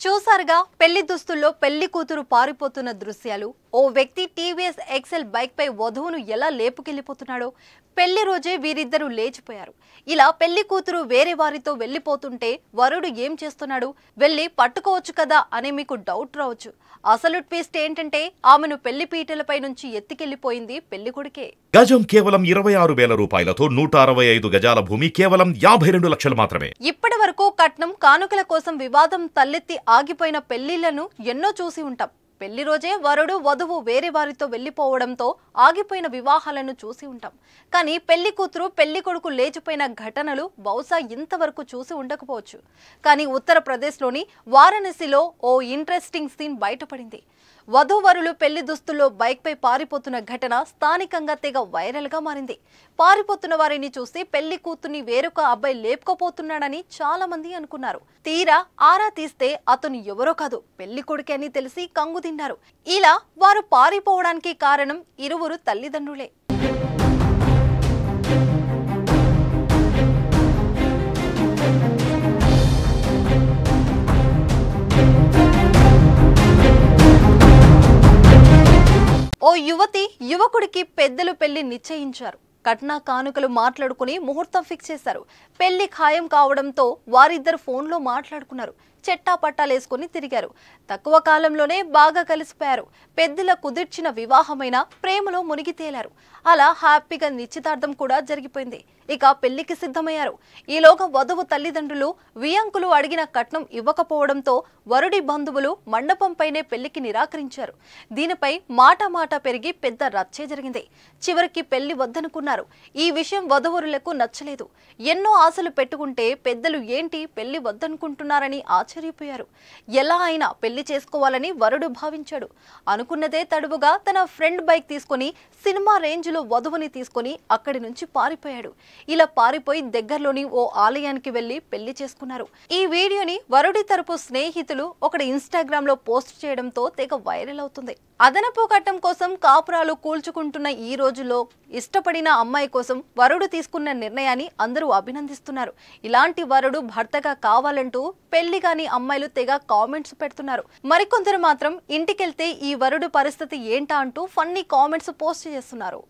చూసారుగా పెళ్లి దుస్తుల్లో పెళ్లి కూతురు పారిపోతున్న దృశ్యాలు. ఓ వ్యక్తి టీవీఎస్ ఎక్సెల్ బైక్ పై వధువును ఎలా లేపుకెళ్లిపోతున్నాడో. పెళ్లి రోజే వీరిద్దరూ లేచిపోయారు. ఇలా పెళ్లి కూతురు వేరే వారితో వెళ్లిపోతుంటే వరుడు ఏం చేస్తున్నాడు, వెళ్లి పట్టుకోవచ్చు కదా అని మీకు డౌట్ రావచ్చు. అసలు ట్విస్ట్ ఏంటంటే ఆమెను పెళ్లి పీటలపై నుంచి ఎత్తికెళ్లిపోయింది పెళ్లి కొడుకే. గజం కేవలం 26,000 రూపాయలతో 165 గజాల భూమి కేవలం 52 లక్షలు మాత్రమే. ఇప్పటి వరకు కట్నం కానుకల కోసం వివాదం తలెత్తి ఆగిపోయిన పెళ్లిళ్లను ఎన్నో చూసి ఉంటాం. పెళ్లి రోజే వరుడు వధువు వేరే వారితో వెళ్లిపోవడంతో ఆగిపోయిన వివాహాలను చూసి ఉంటాం. కానీ పెళ్లి కూతురు పెళ్లి కొడుకు లేచిపోయిన ఘటనలు బహుశా ఇంతవరకు చూసి ఉండకపోవచ్చు. కానీ ఉత్తరప్రదేశ్లోని వారణాసిలో ఓ ఇంట్రెస్టింగ్ సీన్ బయటపడింది. వధూవరులు పెళ్లి దుస్తుల్లో బైక్ పై పారిపోతున్న ఘటన స్థానికంగా తెగ వైరల్ గా మారింది. పారిపోతున్న వారిని చూసి పెళ్లి కూతుర్ని వేరొక అబ్బాయి లేపుకోపోతున్నాడని చాలా మంది అనుకున్నారు. తీరా ఆరా తీస్తే అతను ఎవరో కాదు, పెళ్లి కొడుకే అని తెలిసి కంగు తిన్నారు. ఇలా వారు పారిపోవడానికి కారణం ఇరువురు తల్లిదండ్రులే. ఓ యువతి యువకుడికి పెద్దలు పెళ్లి నిశ్చయించారు. కట్న కానుకలు మాట్లాడుకుని ముహూర్తం ఫిక్స్ చేశారు. పెళ్లి ఖాయం కావడంతో వారిద్దరు ఫోన్లో మాట్లాడుకున్నారు. చెట్టా పట్టాలేసుకుని తిరిగారు. తక్కువ కాలంలోనే బాగా కలిసిపోయారు. పెద్దల కుదిర్చిన వివాహమైన ప్రేమలో మునిగి తేలారు. అలా హ్యాపీగా నిశ్చితార్థం కూడా జరిగిపోయింది. ఇక పెళ్లికి సిద్ధమయ్యారు. ఈలోగా వధువు తల్లిదండ్రులు వియంకులు అడిగిన కట్నం ఇవ్వకపోవడంతో వరుడి బంధువులు మండపంపైనే పెళ్లికి నిరాకరించారు. దీనిపై మాట పెరిగి పెద్ద రచ్చే జరిగింది. చివరికి పెళ్లి వద్దనుకున్నారు. ఈ విషయం వధువురులకు నచ్చలేదు. ఎన్నో ఆశలు పెట్టుకుంటే పెద్దలు ఏంటి పెళ్లి వద్దనుకుంటున్నారని ఆశ్చర్యపోయారు. ఎలా అయినా పెళ్లి చేసుకోవాలని వరుడు భావించాడు. అనుకున్నదే తడువుగా తన ఫ్రెండ్ బైక్ తీసుకుని సినిమా రేంజ్లో వధువుని తీసుకుని అక్కడి నుంచి పారిపోయాడు. ఇలా పారిపోయి దగ్గరలోని ఓ ఆలయానికి వెళ్లి పెళ్లి చేసుకున్నారు. ఈ వీడియోని వరుడి తరపు స్నేహితులు ఒకటి ఇన్స్టాగ్రామ్ లో పోస్ట్ చేయడంతో తెగ వైరల్ అవుతుంది. అదనపు కట్నం కోసం కాపురాలు కూల్చుకుంటున్న ఈ రోజుల్లో ఇష్టపడిన అమ్మాయి కోసం వరుడు తీసుకున్న నిర్ణయాన్ని అందరూ అభినందిస్తున్నారు. ఇలాంటి వరుడు భర్తగా కావాలంటూ పెళ్లి కాని అమ్మాయిలు తెగ కామెంట్స్ పెడుతున్నారు. మరికొందరు మాత్రం ఇంటికెళ్తే ఈ వరుడు పరిస్థితి ఏంటా అంటూ ఫన్నీ కామెంట్స్ పోస్ట్ చేస్తున్నారు.